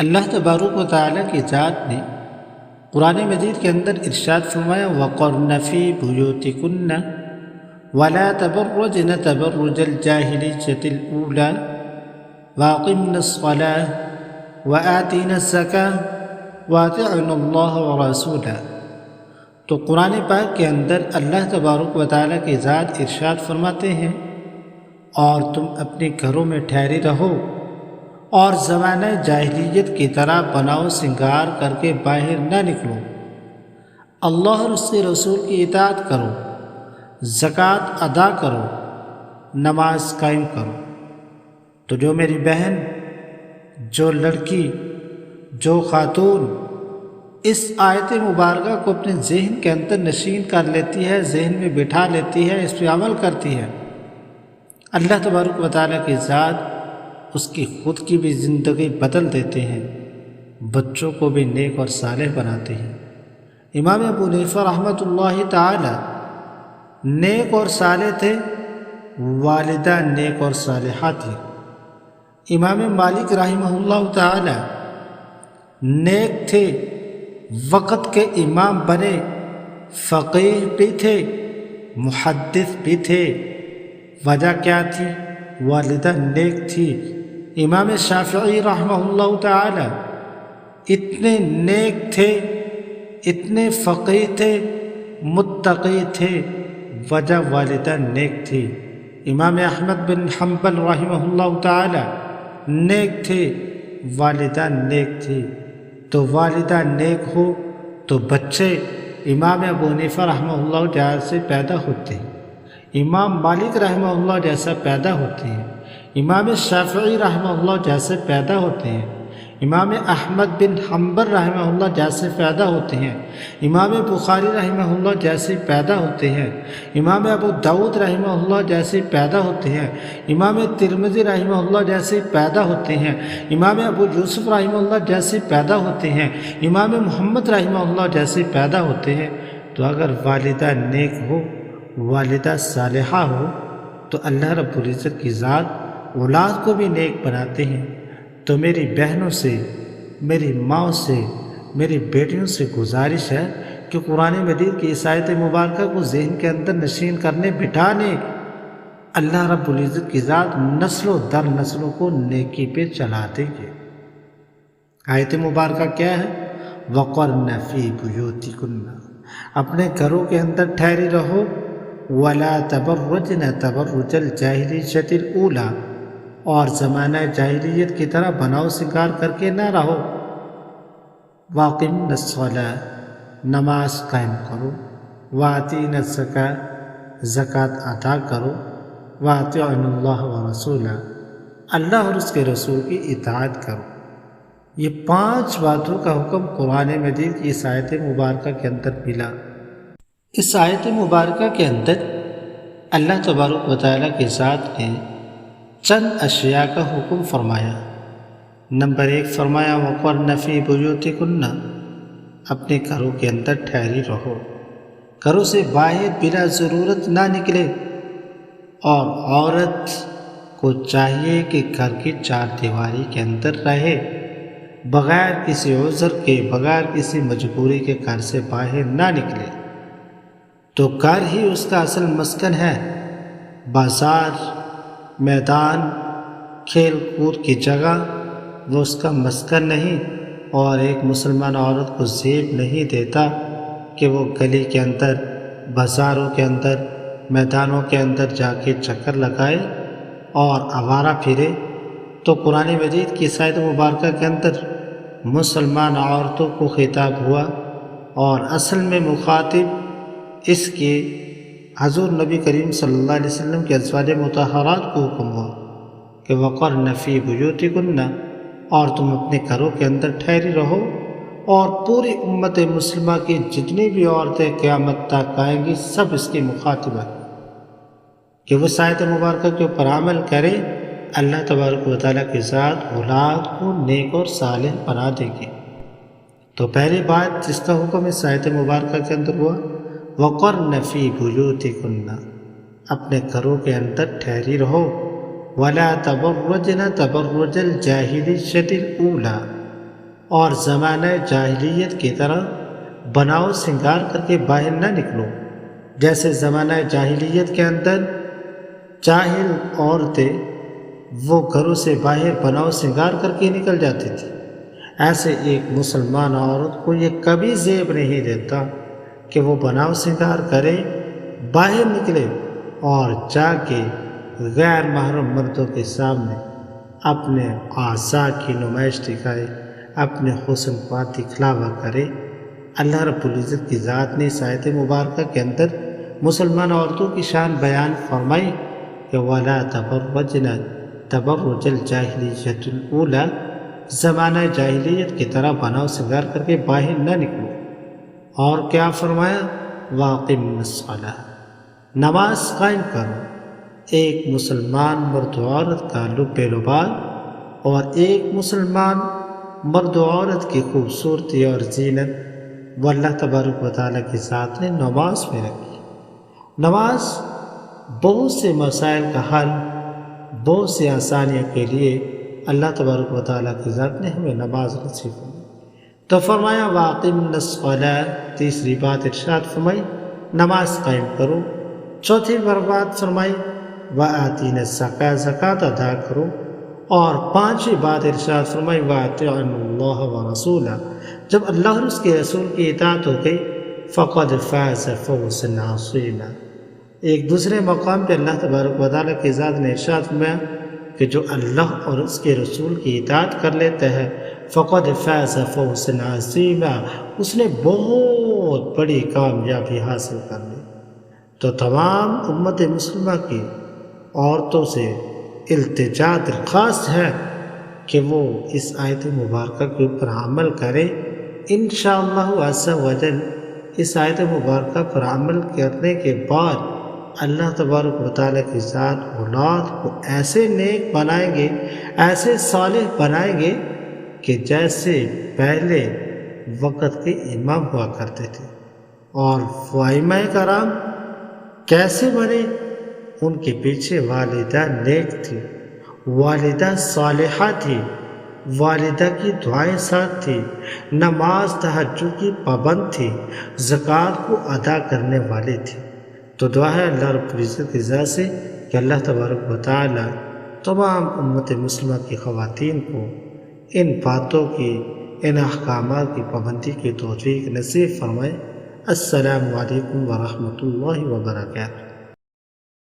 اللہ تبارک و تعالیٰ کی ذات نے قرآن مجید کے اندر ارشاد فرمایا وَقَرْنَ فِي بُيُوتِكُنَّ وَلَا تَبَرَّجْنَ تَبَرُّجَ الْجَاهِلِيَّةِ الْأُولَى وَأَقِمْنَ الصَّلَاةَ وَآتِينَ الزَّكَاةَ وَأَطِعْنَ اللَّهَ وَرَسُولَهُ۔ تو قرآن پاک کے اندر اللہ تبارک و تعالیٰ کی ذات ارشاد فرماتے ہیں اور تم اپنے گھروں میں ٹھہرے رہو اور زمانہ جاہلیت کی طرح بناؤ سنگار کر کے باہر نہ نکلو، اللہ اور اس کے رسول کی اطاعت کرو، زکوٰۃ ادا کرو، نماز قائم کرو۔ تو جو میری بہن، جو لڑکی، جو خاتون اس آیت مبارکہ کو اپنے ذہن کے اندر نشین کر لیتی ہے، ذہن میں بٹھا لیتی ہے، اس پہ عمل کرتی ہے، اللہ تبارک و تعالیٰ کی ذات اس کی خود کی بھی زندگی بدل دیتے ہیں، بچوں کو بھی نیک اور صالح بناتے ہیں۔ امام ابو حنیفہ رحمۃ اللہ تعالی نیک اور صالح تھے، والدہ نیک اور صالحہ تھی۔ امام مالک رحمہ اللہ تعالی نیک تھے، وقت کے امام بنے، فقیہ بھی تھے، محدث بھی تھے۔ وجہ کیا تھی؟ والدہ نیک تھی۔ امام شافعی رحمہ اللہ تعالی اتنے نیک تھے، اتنے فقیہ تھے، متقی تھے، وجہ والدہ نیک تھی۔ امام احمد بن حنبل رحمہ اللہ تعالی نیک تھے، والدہ نیک تھی۔ تو والدہ نیک ہو تو بچے امام ابو حنیفہ رحمہ اللہ جیسے پیدا ہوتے ہیں، امام مالک رحمہ اللہ جیسا پیدا ہوتے ہیں، امام شافعی رحمہ اللہ جیسے پیدا ہوتے ہیں، امام احمد بن حنبل رحمہ اللہ جیسے پیدا ہوتے ہیں، امام بخاری رحمہ اللہ جیسے پیدا ہوتے ہیں، امام ابو داؤد رحمہ اللہ جیسے پیدا ہوتے ہیں، امام ترمذی رحمہ اللہ جیسے پیدا ہوتے ہیں، امام ابو یوسف رحمہ اللہ جیسے پیدا ہوتے ہیں، امام محمد رحمہ اللہ جیسے پیدا ہوتے ہیں۔ تو اگر والدہ نیک ہو، والدہ صالحہ ہو، تو اللہ رب العزت کی ذات اولاد کو بھی نیک بناتے ہیں۔ تو میری بہنوں سے، میری ماں سے، میری بیٹیوں سے گزارش ہے کہ قرآن مجید کی اس آیت مبارکہ کو ذہن کے اندر نشین کرنے، بٹھانے، اللہ رب العزت کی ذات نسلوں در نسلوں کو نیکی پہ چلا دیں گے۔ آیت مبارکہ کیا ہے؟ وَقَرْنَ فِي بُيُوتِكُنَّ، اپنے گھروں کے اندر ٹھہری رہو، وَلَا تَبَرَّجْنَ تَبَرُّجَ الْجَاهِلِيَّةِ الْأُولَى، اور زمانہ جاہلیت کی طرح بناؤ سنگار کر کے نہ رہو، وَأَقِمْنَ الصَّلَاةَ، نماز قائم کرو، وَآتِينَ الزَّكَاةَ، زکوٰۃ ادا کرو، وَأَطِيعْنَ اللَّهَ وَرَسُولَهُ، اللہ اور اس کے رسول کی اطاعت کرو۔ یہ 5 باتوں کا حکم قرآن مجید کی اس آیت مبارکہ کے اندر ملا۔ اس آیت مبارکہ کے اندر اللہ تبارک و تعالیٰ کی ذات نے چند اشیاء کا حکم فرمایا۔ نمبر 1 فرمایا وَقَرْنَ فِي بُيُوتِكُنَّ، اپنے گھروں کے اندر ٹھہری رہو، گھروں سے باہر بلا ضرورت نہ نکلے، اور عورت کو چاہیے کہ گھر کی 4 دیواری کے اندر رہے، بغیر کسی عذر کے، بغیر کسی مجبوری کے گھر سے باہر نہ نکلے۔ تو گھر ہی اس کا اصل مسکن ہے، بازار، میدان، کھیل کود کی جگہ وہ اس کا مسکن نہیں۔ اور ایک مسلمان عورت کو زیب نہیں دیتا کہ وہ گلی کے اندر، بازاروں کے اندر، میدانوں کے اندر جا کے چکر لگائے اور آوارہ پھرے۔ تو قرآن مجید کی آیت مبارکہ کے اندر مسلمان عورتوں کو خطاب ہوا، اور اصل میں مخاطب اس کے حضور نبی کریم صلی اللہ علیہ وسلم کے ازواج مطہرات کو حکم ہوا کہ وَقَرْنَ فِي بُيُوتِكُنَّ، اور تم اپنے گھروں کے اندر ٹھہری رہو، اور پوری امت مسلمہ کی جتنی بھی عورتیں قیامت تک آئیں گی سب اس کی مخاطب ہیں کہ وہ آیت مبارکہ کے اوپر عمل کرے، اللہ تبارک و تعالیٰ کی ذات اولاد کو نیک اور صالح بنا دے گی۔ تو پہلی بات جس کا حکم اس آیت مبارکہ کے اندر ہوا وَقَرْنَ فِي بُيُوتِكُنَّ، اپنے گھروں کے اندر ٹھہری رہو، وَلَا تَبَرَّجْنَ تَبَرُّجَ الْجَاهِلِيَّةِ الْأُولَى، اور زمانہ جاہلیت کی طرح بناؤ سنگار کر کے باہر نہ نکلو، جیسے زمانہ جاہلیت کے اندر جاہل عورتیں وہ گھروں سے باہر بناؤ سنگار کر کے نکل جاتی تھی، ایسے ایک مسلمان عورت کو یہ کبھی زیب نہیں دیتا کہ وہ بناؤ سنگار کرے، باہر نکلے اور جا کے غیر محرم مردوں کے سامنے اپنے اعضاء کی نمائش دکھائے، اپنے حسن کو دکھلاوا کرے۔ اللہ رب العزت کی ذات نے اس آیت مبارکہ کے اندر مسلمان عورتوں کی شان بیان فرمائی کہ وَلَا تَبَرَّجْنَ تَبَرُّجَ الْجَاهِلِيَّةِ الْأُولَى، زمانہ جاہلیت کی طرح بناؤ سنگار کر کے باہر نہ نکلو۔ اور کیا فرمایا؟ وَأَقِمْنَ الصَّلَاةَ، نماز قائم کرو۔ ایک مسلمان مرد و عورت کا لب لبال اور ایک مسلمان مرد و عورت کی خوبصورتی اور زینت وہ اللہ تبارک و تعالیٰ کی ذات نے نماز میں رکھی۔ نماز بہت سے مسائل کا حل، بہت سی آسانیوں کے لیے اللہ تبارک و تعالیٰ کی ذات نے ہمیں نماز نصیب کی۔ تو فرمایا وَأَقِمْنَ الصَّلَاةَ، تیسری بات ارشاد فرمائی نماز قائم کرو۔ چوتھی بات فرمائی وَآتِينَ الزَّكَاةَ، زکوٰۃ ادا کرو۔ اور پانچویں بات ارشاد فرمائی وَأَطِیعُوا اللَّهَ وَرَسُولَهُ، جب اللہ اور اس کے رسول کی اطاعت ہو گئی فَقَدْ فَازَ فَوْزًا عَظِیمًا۔ ایک دوسرے مقام پہ اللہ تبارک و تعالیٰ کی ذات نے ارشاد فرمایا کہ جو اللہ اور اس کے رسول کی اطاعت کر لیتا ہے فَقَدْ فَازَ فَوْزًا عَظِیمًا، اس نے بہت بڑی کامیابی حاصل کر لی۔ تو تمام امت مسلمہ کی عورتوں سے التجا درخواست ہے کہ وہ اس آیت مبارکہ کے اوپر عمل کرے۔ انشاءاللہ عز و جل اس آیت مبارکہ پر عمل کرنے کے بعد اللہ تبارک و تعالیٰ کی ذات اولاد کو ایسے نیک بنائیں گے، ایسے صالح بنائیں گے کہ جیسے پہلے وقت کے امام ہوا کرتے تھے۔ اور ائمہ کرام کیسے بنے؟ ان کے پیچھے والدہ نیک تھی، والدہ صالحہ تھی، والدہ کی دعائیں ساتھ تھی، نماز تہجد کی پابند تھی، زکوٰۃ کو ادا کرنے والی تھی۔ تو دعا ہے اللہ رب العزت کی ذات سے کہ اللہ تبارک و تعالی تمام امت مسلمہ کی خواتین کو ان باتوں کی، ان احکامات کی پابندی کی توفیق نصیب فرمائے۔ السلام علیکم ورحمۃ اللہ وبرکاتہ۔